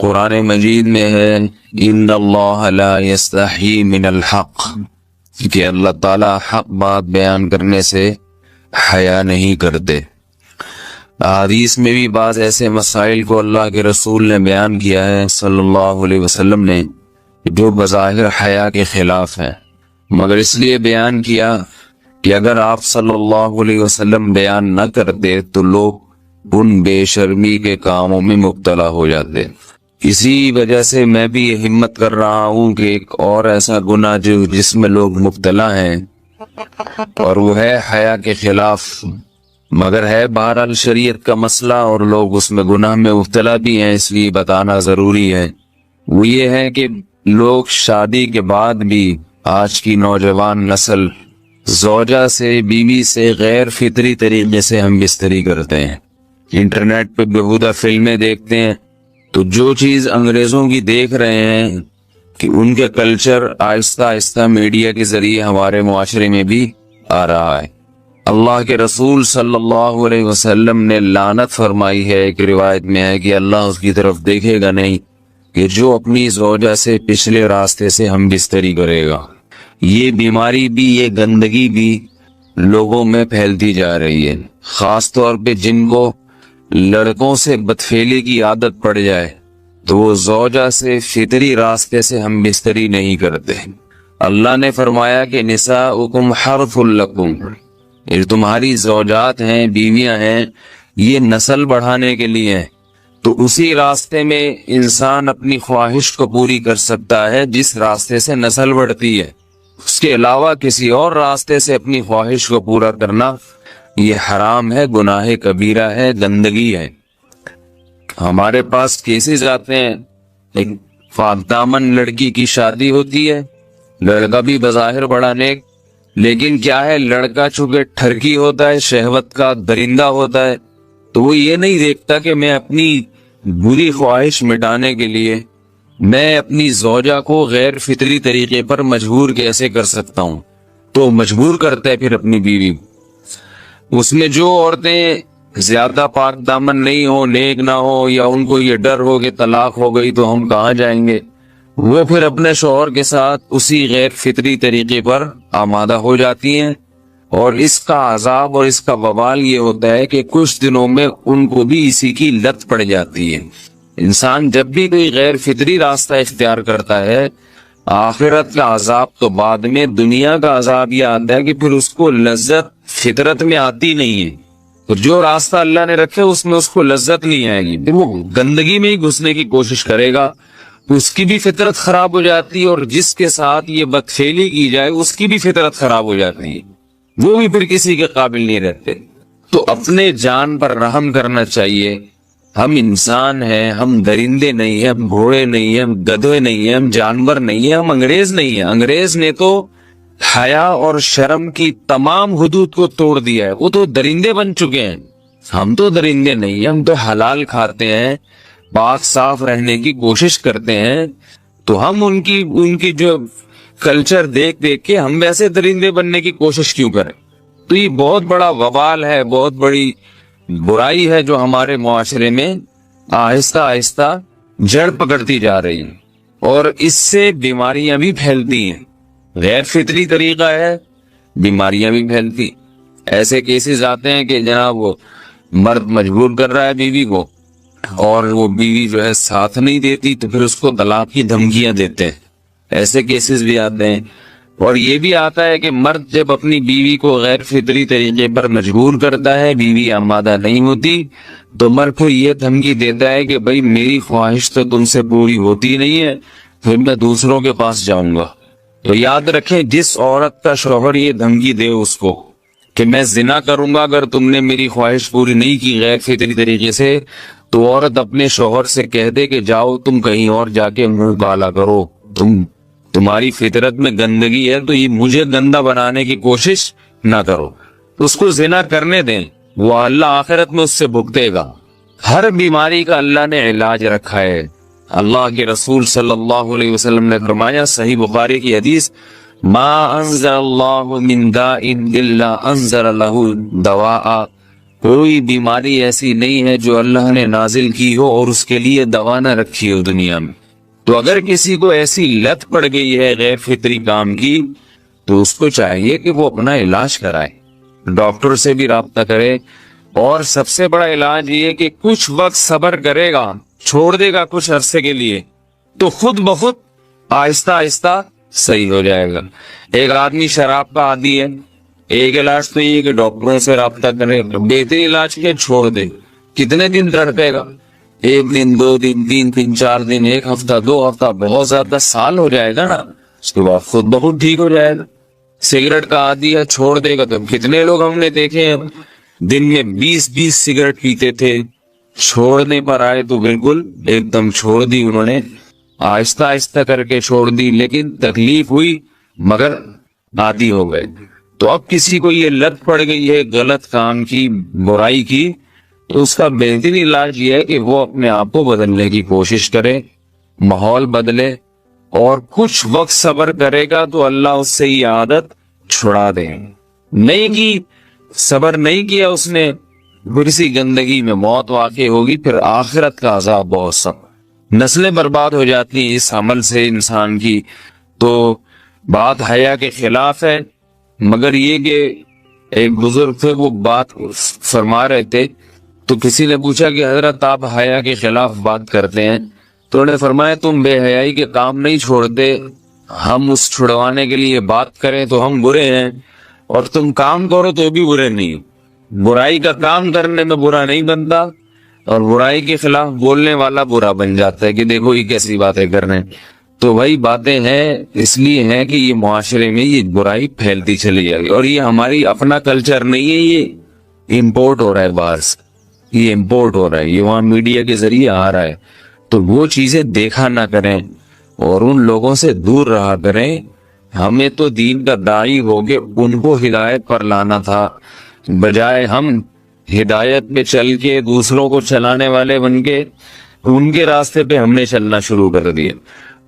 قرآن مجید میں ہے ان اللہ لا یستحی من الحق، کہ اللہ تعالیٰ حق بات بیان کرنے سے حیا نہیں کرتے۔ حدیث میں بھی بعض ایسے مسائل کو اللہ کے رسول نے بیان کیا ہے صلی اللہ علیہ وسلم نے جو بظاہر حیا کے خلاف ہیں، مگر اس لیے بیان کیا کہ اگر آپ صلی اللہ علیہ وسلم بیان نہ کرتے تو لوگ ان بے شرمی کے کاموں میں مبتلا ہو جاتے۔ اسی وجہ سے میں بھی یہ ہمت کر رہا ہوں کہ ایک اور ایسا گناہ جس میں لوگ مبتلا ہیں اور وہ ہے حیا کے خلاف، مگر ہے بہرحال شریعت کا مسئلہ اور لوگ اس میں گناہ میں مبتلا بھی ہیں، اس لیے بتانا ضروری ہے۔ وہ یہ ہے کہ لوگ شادی کے بعد بھی آج کی نوجوان نسل زوجہ سے، بیوی سے غیر فطری طریقے سے ہم بستری کرتے ہیں، انٹرنیٹ پہ بیہودہ فلمیں دیکھتے ہیں، تو جو چیز انگریزوں کی دیکھ رہے ہیں کہ ان کے کلچر آہستہ آہستہ میڈیا کے ذریعے ہمارے معاشرے میں بھی آ رہا ہے۔ اللہ کے رسول صلی اللہ علیہ وسلم نے لعنت فرمائی ہے، ایک روایت میں ہے کہ اللہ اس کی طرف دیکھے گا نہیں کہ جو اپنی زوجہ سے پچھلے راستے سے ہم بستری کرے گا۔ یہ بیماری بھی، یہ گندگی بھی لوگوں میں پھیلتی جا رہی ہے، خاص طور پہ جن کو لڑکوں سے بدفعلی کی عادت پڑ جائے تو وہ زوجہ سے فطری راستے سے ہم بستری نہیں کرتے۔ اللہ نے فرمایا کہ نساؤکم حرث لکم، یہ تمہاری زوجات ہیں، بیویاں ہیں، یہ نسل بڑھانے کے لیے ہیں، تو اسی راستے میں انسان اپنی خواہش کو پوری کر سکتا ہے جس راستے سے نسل بڑھتی ہے۔ اس کے علاوہ کسی اور راستے سے اپنی خواہش کو پورا کرنا یہ حرام ہے، گناہ کبیرہ ہے، گندگی ہے۔ ہمارے پاس کیسز آتے ہیں، ایک پاک دامن لڑکی کی شادی ہوتی ہے، لڑکا بھی بظاہر بڑا نیک، لیکن کیا ہے، لڑکا چونکہ ٹھرکی ہوتا ہے، شہوت کا درندہ ہوتا ہے، تو وہ یہ نہیں دیکھتا کہ میں اپنی بری خواہش مٹانے کے لیے میں اپنی زوجہ کو غیر فطری طریقے پر مجبور کیسے کر سکتا ہوں، تو مجبور کرتا ہے پھر اپنی بیوی کو۔ اس میں جو عورتیں زیادہ پاک دامن نہیں ہو، نیک نہ ہو، یا ان کو یہ ڈر ہو کہ طلاق ہو گئی تو ہم کہاں جائیں گے، وہ پھر اپنے شوہر کے ساتھ اسی غیر فطری طریقے پر آمادہ ہو جاتی ہیں، اور اس کا عذاب اور اس کا وبال یہ ہوتا ہے کہ کچھ دنوں میں ان کو بھی اسی کی لت پڑ جاتی ہے۔ انسان جب بھی کوئی غیر فطری راستہ اختیار کرتا ہے، آخرت کا عذاب تو بعد میں، دنیا کا عذاب یہ آتا ہے کہ پھر اس کو لذت فطرت میں آتی نہیں ہے، تو جو راستہ اللہ نے رکھے اس میں اس کو لذت نہیں آئے گی، وہ گندگی میں ہی گھسنے کی کوشش کرے گا، اس کی بھی فطرت خراب ہو جاتی ہے، اور جس کے ساتھ یہ بدفعلی کی جائے اس کی بھی فطرت خراب ہو جاتی ہے، وہ بھی پھر کسی کے قابل نہیں رہتے۔ تو اپنے جان پر رحم کرنا چاہیے۔ ہم انسان ہیں، ہم درندے نہیں ہیں، ہم گھوڑے نہیں ہیں، ہم گدھے نہیں ہیں، ہم جانور نہیں ہیں، ہم انگریز نہیں ہیں۔ انگریز نے تو حیا اور شرم کی تمام حدود کو توڑ دیا ہے، وہ تو درندے بن چکے ہیں۔ ہم تو درندے نہیں ہیں، ہم تو حلال کھاتے ہیں، پاک صاف رہنے کی کوشش کرتے ہیں، تو ہم ان کی جو کلچر دیکھ کے ہم ویسے درندے بننے کی کوشش کیوں کریں؟ تو یہ بہت بڑا وبال ہے، بہت بڑی برائی ہے جو ہمارے معاشرے میں آہستہ آہستہ جڑ پکڑتی جا رہی ہے، اور اس سے بیماریاں بھی پھیلتی ہیں۔ غیر فطری طریقہ ہے، بیماریاں بھی پھیلتی۔ ایسے کیسز آتے ہیں کہ جناب وہ مرد مجبور کر رہا ہے بیوی کو، اور وہ بیوی جو ہے ساتھ نہیں دیتی تو پھر اس کو طلاق کی دھمکیاں دیتے ہیں، ایسے کیسز بھی آتے ہیں۔ اور یہ بھی آتا ہے کہ مرد جب اپنی بیوی کو غیر فطری طریقے پر مجبور کرتا ہے، بیوی آمادہ نہیں ہوتی، تو مرد پھر یہ دھمکی دیتا ہے کہ بھائی میری خواہش تو تم سے پوری ہوتی نہیں ہے، پھر میں دوسروں کے پاس جاؤں گا۔ تو یاد رکھیں، جس عورت کا شوہر یہ دھمکی دے اس کو کہ میں زنا کروں گا اگر تم نے میری خواہش پوری نہیں کی غیر فطری طریقے سے، تو عورت اپنے شوہر سے کہہ دے کہ جاؤ تم کہیں اور جا کے منہ کالا کرو، تمہاری فطرت میں گندگی ہے تو یہ مجھے گندا بنانے کی کوشش نہ کرو، اس کو زنا کرنے دیں، وہ اللہ آخرت میں اس سے بھگتے گا۔ ہر بیماری کا اللہ نے علاج رکھا ہے۔ اللہ کے رسول صلی اللہ علیہ وسلم نے فرمایا، صحیح بخاری کی حدیث، ما انزل اللہ من داء الا انزل له دواء کوئی بیماری ایسی نہیں ہے جو اللہ نے نازل کی ہو اور اس کے لیے دوا نہ رکھی ہو دنیا میں. تو اگر کسی کو ایسی لت پڑ گئی ہے غیر فطری کام کی تو اس کو چاہیے کہ وہ اپنا علاج کرائے, ڈاکٹر سے بھی رابطہ کرے. اور سب سے بڑا علاج یہ کہ کچھ وقت صبر کرے گا, چھوڑ دے گا کچھ عرصے کے لیے, تو خود بخود آہستہ آہستہ صحیح ہو جائے گا. ایک آدمی شراب کا عادی ہے, ایک علاج تو یہ کہ ڈاکٹروں سے رابطہ کرے, بہتر علاج کے چھوڑ دے. کتنے دن تڑپے گا؟ ایک دن, 2 دن, 3 دن, 4 دن, ایک ہفتہ, 2 ہفتہ, بہت زیادہ سال ہو جائے گا نا, اس کے بعد خود بخود ٹھیک ہو جائے گا. سگریٹ کا عادی ہے, چھوڑ دے گا. تو کتنے لوگ ہم نے دیکھے ہیں دن میں 20 سگریٹ پیتے تھے, چھوڑنے پر آئے تو بالکل ایک دم چھوڑ دی انہوں نے, آہستہ آہستہ کر کے چھوڑ دی, لیکن تکلیف ہوئی مگر عادی ہو گئے. تو اب کسی کو یہ لت پڑ گئی ہے غلط کام کی, برائی کی, تو اس کا بہترین علاج یہ ہے کہ وہ اپنے آپ کو بدلنے کی کوشش کرے, ماحول بدلے, اور کچھ وقت صبر کرے گا تو اللہ اس سے یہ عادت چھڑا دے. نہیں کی, صبر نہیں کیا اس نے, پھر اسی گندگی میں موت واقع ہوگی, پھر آخرت کا عذاب بہت سخت, نسلیں برباد ہو جاتی ہیں اس عمل سے انسان کی. تو بات حیا کے خلاف ہے, مگر یہ کہ ایک بزرگ تھے وہ بات فرما رہے تھے, تو کسی نے پوچھا کہ حضرت آپ حیا کے خلاف بات کرتے ہیں, تو انہوں نے فرمایا تم بے حیائی کے کام نہیں چھوڑتے, ہم اس چھڑوانے کے لیے بات کریں تو ہم برے ہیں, اور تم کام کرو تو بھی برے نہیں. برائی کا کام کرنے میں برا نہیں بنتا, اور برائی کے خلاف بولنے والا برا بن جاتا ہے کہ دیکھو یہ کیسی باتیں کر رہے ہیں. تو وہی باتیں ہیں, اس لیے ہیں کہ یہ معاشرے میں یہ برائی پھیلتی چلی جائے گی, اور یہ ہماری اپنا کلچر نہیں ہے, یہ امپورٹ ہو رہا ہے باہر سے, یہ امپورٹ ہو رہا ہے, یہ وہاں میڈیا کے ذریعے آ رہا ہے. تو وہ چیزیں دیکھا نہ کریں اور ان لوگوں سے دور رہا کریں. ہمیں تو دین کا داعی ہو کے ان کو ہدایت پر لانا تھا, بجائے ہم ہدایت پہ چل کے دوسروں کو چلانے والے بن کے ان کے راستے پہ ہم نے چلنا شروع کر دیا.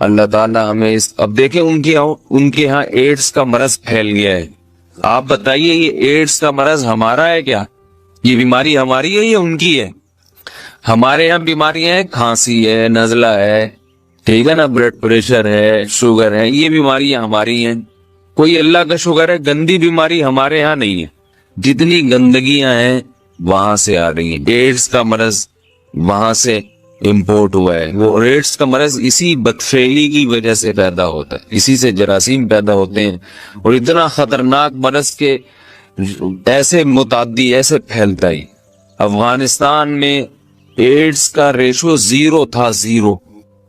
اللہ تعالیٰ ہمیں اب دیکھیں ان کے ہاں ایڈز کا مرض پھیل گیا ہے. آپ بتائیے یہ ایڈز کا مرض ہمارا ہے کیا؟ یہ بیماری ہماری ہے یا ان کی ہے؟ ہمارے یہاں بیماریاں ہیں, کھانسی ہے, نزلہ ہے, ٹھیک ہے نا, بلڈ پریشر ہے, شوگر ہے, یہ بیماریاں ہماری ہیں. کوئی اللہ کا شکر ہے گندی بیماری ہمارے یہاں نہیں ہے. جتنی گندگیاں ہیں وہاں سے آ رہی ہیں. ایڈز کا مرض وہاں سے امپورٹ ہوا ہے. وہ ایڈز کا مرض اسی بدفعلی کی وجہ سے پیدا ہوتا ہے, اسی سے جراثیم پیدا ہوتے ہیں, اور اتنا خطرناک مرض کے ایسے متعدی ایسے پھیلتا ہی. افغانستان میں ایڈز کا ریشو 0 تھا, 0.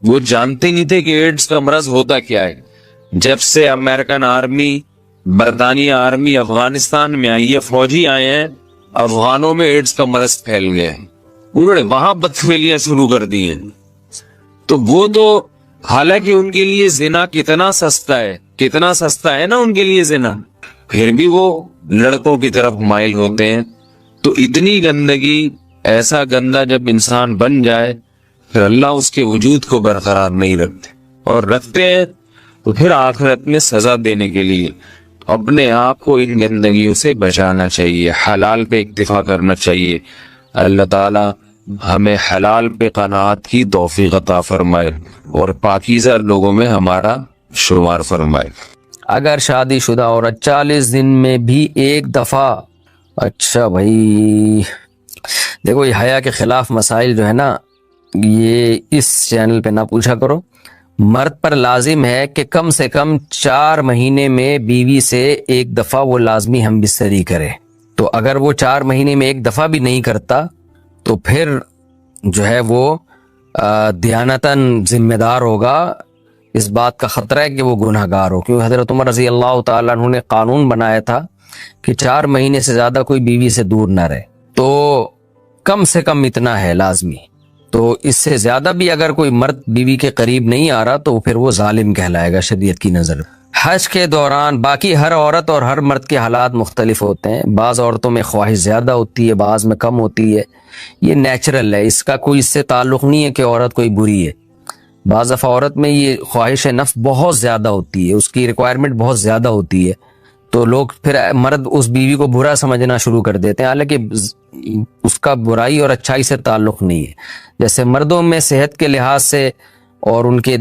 وہ جانتے نہیں تھے کہ ایڈز کا مرض ہوتا کیا ہے. جب سے امریکن آرمی, برطانیہ آرمی افغانستان میں آئی ہے, فوجی آئے ہیں, افغانوں میں ایڈز کا مرض پھیل گیا ہے. انہوں نے وہاں بدفعلیاں شروع کر دی ہیں. تو وہ تو حالانکہ ان کے لیے زنا کتنا سستا ہے نا ان کے لیے زنا, پھر بھی وہ لڑکوں کی طرف مائل ہوتے ہیں. تو اتنی گندگی, ایسا گندا جب انسان بن جائے پھر اللہ اس کے وجود کو برقرار نہیں رکھتے, اور رکھتے ہیں تو پھر آخرت میں سزا دینے کے لیے اپنے آپ کو ان گندگیوں سے بچانا چاہیے, حلال پہ اکتفا کرنا چاہیے. اللہ تعالی ہمیں حلال پہ قناعت کی توفیق عطا فرمائے اور پاکیزہ لوگوں میں ہمارا شمار فرمائے. اگر شادی شدہ عورت 40 دن میں بھی ایک دفعہ, اچھا بھائی دیکھو یہ حیا کے خلاف مسائل جو ہے نا یہ اس چینل پہ نہ پوچھا کرو. مرد پر لازم ہے کہ کم سے کم 4 مہینے میں بیوی سے ایک دفعہ وہ لازمی ہم بستری کرے. تو اگر وہ 4 مہینے میں ایک دفعہ بھی نہیں کرتا تو پھر جو ہے وہ دیانتاً ذمہ دار ہوگا. اس بات کا خطرہ ہے کہ وہ گناہ گار ہو, کیونکہ حضرت عمر رضی اللہ تعالیٰ عنہ نے قانون بنایا تھا کہ 4 مہینے سے زیادہ کوئی بیوی سے دور نہ رہے. تو کم سے کم اتنا ہے لازمی. تو اس سے زیادہ بھی اگر کوئی مرد بیوی کے قریب نہیں آ رہا تو پھر وہ ظالم کہلائے گا شریعت کی نظر. حج کے دوران باقی ہر عورت اور ہر مرد کے حالات مختلف ہوتے ہیں. بعض عورتوں میں خواہش زیادہ ہوتی ہے, بعض میں کم ہوتی ہے, یہ نیچرل ہے, اس کا کوئی اس سے تعلق نہیں ہے کہ عورت کوئی بری ہے. بعض دفعہ عورت میں یہ خواہش نفس بہت زیادہ ہوتی ہے, اس کی ریکوائرمنٹ بہت زیادہ ہوتی ہے, تو لوگ پھر مرد اس بیوی کو برا سمجھنا شروع کر دیتے ہیں، حالانکہ اس کا برائی اور اچھائی سے تعلق نہیں ہے۔ جیسے مردوں میں صحت کے لحاظ سے اور ان کے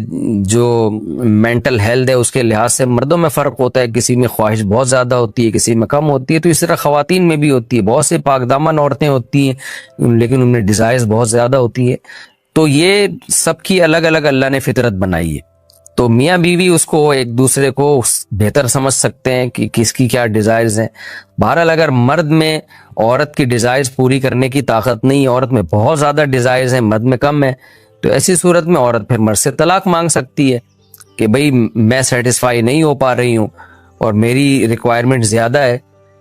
جو مینٹل ہیلتھ ہے اس کے لحاظ سے مردوں میں فرق ہوتا ہے، کسی میں خواہش بہت زیادہ ہوتی ہے، کسی میں کم ہوتی ہے، تو اس طرح خواتین میں بھی ہوتی ہے۔ بہت سے پاک دامن عورتیں ہوتی ہیں لیکن ان میں ڈیزائرز بہت زیادہ ہوتی ہے۔ تو یہ سب کی الگ الگ اللہ نے فطرت بنائی ہے، تو میاں بیوی اس کو ایک دوسرے کو بہتر سمجھ سکتے ہیں کہ کس کی کیا ڈیزائرز ہیں۔ بہرحال اگر مرد میں عورت کی ڈیزائرز پوری کرنے کی طاقت نہیں، عورت میں بہت زیادہ ڈیزائرز ہیں، مرد میں کم ہے، تو ایسی صورت میں عورت پھر مرد سے طلاق مانگ سکتی ہے کہ بھئی میں سیٹسفائی نہیں ہو پا رہی ہوں اور میری ریکوائرمنٹ زیادہ ہے۔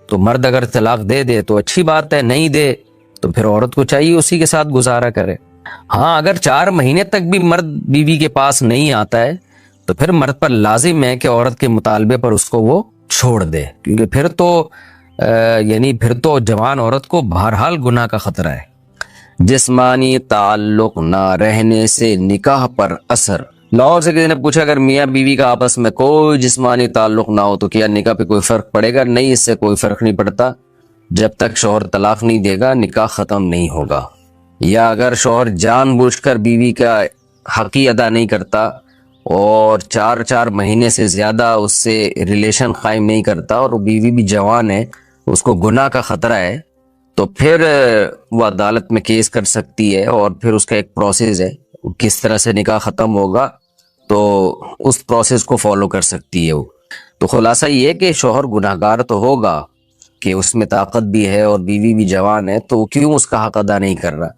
تو مرد اگر طلاق دے دے تو اچھی بات ہے، نہیں دے تو پھر عورت کو چاہیے اسی کے ساتھ گزارا کرے۔ ہاں اگر 4 مہینے تک بھی مرد بیوی کے پاس نہیں آتا ہے تو پھر مرد پر لازم ہے کہ عورت کے مطالبے پر اس کو وہ چھوڑ دے، کیونکہ پھر تو جوان عورت کو بہرحال گناہ کا خطرہ ہے۔ جسمانی تعلق نہ رہنے سے نکاح پر اثر۔ لاہور سے کسی نے پوچھا اگر میاں بیوی کا آپس میں کوئی جسمانی تعلق نہ ہو تو کیا نکاح پہ کوئی فرق پڑے گا؟ نہیں، اس سے کوئی فرق نہیں پڑتا، جب تک شوہر طلاق نہیں دے گا نکاح ختم نہیں ہوگا۔ یا اگر شوہر جان بوجھ کر بیوی کا حق ہی ادا نہیں کرتا اور 4 مہینے سے زیادہ اس سے ریلیشن قائم نہیں کرتا اور وہ بیوی بھی جوان ہے، اس کو گناہ کا خطرہ ہے، تو پھر وہ عدالت میں کیس کر سکتی ہے اور پھر اس کا ایک پروسیس ہے، کس طرح سے نکاح ختم ہوگا تو اس پروسیس کو فالو کر سکتی ہے وہ۔ تو خلاصہ یہ ہے کہ شوہر گناہ گار تو ہوگا کہ اس میں طاقت بھی ہے اور بیوی بھی جوان ہے، تو کیوں اس کا حق ادا نہیں کر رہا،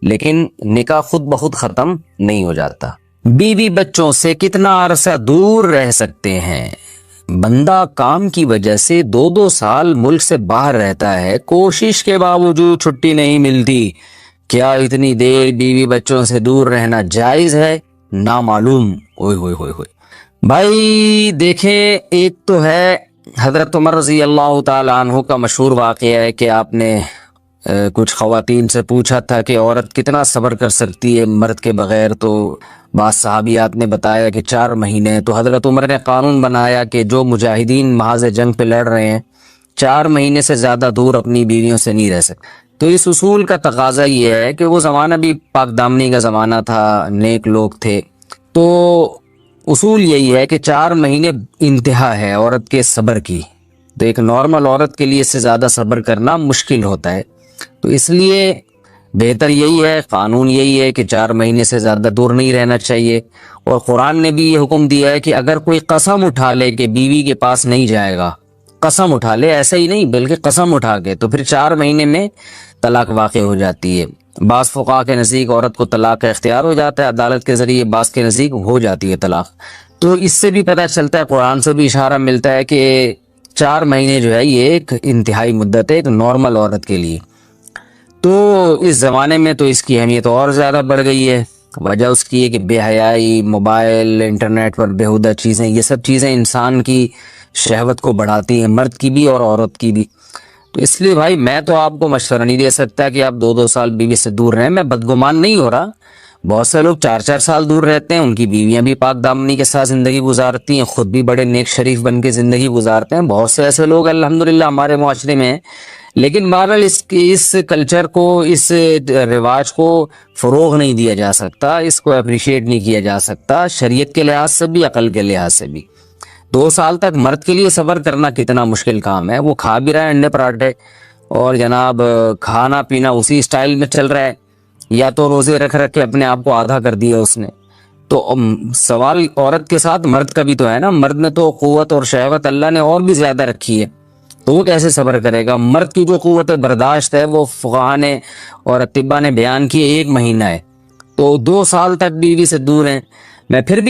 لیکن نکاح خود بخود ختم نہیں ہو جاتا۔ بیوی بچوں سے کتنا عرصہ دور رہ سکتے ہیں؟ بندہ کام کی وجہ سے 2 سال ملک سے باہر رہتا ہے، کوشش کے باوجود چھٹی نہیں ملتی، کیا اتنی دیر بیوی بچوں سے دور رہنا جائز ہے؟ نامعلوم۔ اوئے ہوئے ہوئے ہوئے بھائی دیکھیں، ایک تو ہے حضرت عمر رضی اللہ تعالی عنہ کا مشہور واقعہ ہے کہ آپ نے کچھ خواتین سے پوچھا تھا کہ عورت کتنا صبر کر سکتی ہے مرد کے بغیر، تو بعض صحابیات نے بتایا کہ 4 مہینے۔ تو حضرت عمر نے قانون بنایا کہ جو مجاہدین محاذ جنگ پہ لڑ رہے ہیں 4 مہینے سے زیادہ دور اپنی بیویوں سے نہیں رہ سکتے۔ تو اس اصول کا تقاضا یہ ہے کہ وہ زمانہ بھی پاک دامنی کا زمانہ تھا، نیک لوگ تھے، تو اصول یہی ہے کہ 4 مہینے انتہا ہے عورت کے صبر کی۔ تو ایک نارمل عورت کے لیے اس سے زیادہ صبر کرنا مشکل ہوتا ہے، تو اس لیے بہتر یہی ہے، قانون یہی ہے کہ 4 مہینے سے زیادہ دور نہیں رہنا چاہیے۔ اور قرآن نے بھی یہ حکم دیا ہے کہ اگر کوئی قسم اٹھا لے کہ بیوی کے پاس نہیں جائے گا، قسم اٹھا لے، ایسا ہی نہیں بلکہ قسم اٹھا کے، تو پھر 4 مہینے میں طلاق واقع ہو جاتی ہے۔ بعض فقہا کے نزدیک عورت کو طلاق کا اختیار ہو جاتا ہے عدالت کے ذریعے، بعض کے نزدیک ہو جاتی ہے طلاق۔ تو اس سے بھی پتہ چلتا ہے، قرآن سے بھی اشارہ ملتا ہے کہ 4 مہینے جو ہے یہ ایک انتہائی مدت ہے ایک نارمل عورت کے لیے۔ تو اس زمانے میں تو اس کی اہمیت اور زیادہ بڑھ گئی ہے، وجہ اس کی ہے کہ بے حیائی، موبائل، انٹرنیٹ پر بیہودہ چیزیں، یہ سب چیزیں انسان کی شہوت کو بڑھاتی ہیں، مرد کی بھی اور عورت کی بھی۔ تو اس لیے بھائی میں تو آپ کو مشورہ نہیں دے سکتا کہ آپ 2 سال بیوی سے دور رہیں، میں بدگمان نہیں ہو رہا، بہت سے لوگ 4 سال دور رہتے ہیں، ان کی بیویاں بھی پاک دامنی کے ساتھ زندگی گزارتی ہیں، خود بھی بڑے نیک شریف بن کے زندگی گزارتے ہیں، بہت سے ایسے لوگ الحمدللہ ہمارے معاشرے میں ہیں۔ لیکن بہرحال اس کلچر کو، اس رواج کو فروغ نہیں دیا جا سکتا، اس کو اپریشیٹ نہیں کیا جا سکتا، شریعت کے لحاظ سے بھی، عقل کے لحاظ سے بھی۔ 2 سال تک مرد کے لیے صبر کرنا کتنا مشکل کام ہے، وہ کھا بھی رہا ہے انڈے پراٹھے اور جناب کھانا پینا اسی سٹائل میں چل رہا ہے، یا تو روزے رکھ کے اپنے آپ کو آدھا کر دیا اس نے۔ تو سوال عورت کے ساتھ مرد کا بھی تو ہے نا، مرد نے تو قوت اور شہوت اللہ نے اور بھی زیادہ رکھی ہے، تو وہ کیسے صبر کرے گا؟ مرد کی جو قوت برداشت ہے وہ فقہا نے اور اطباء نے بیان کی 1 مہینہ ہے، تو 2 سال تک بیوی سے دور ہیں۔ میں پھر بھی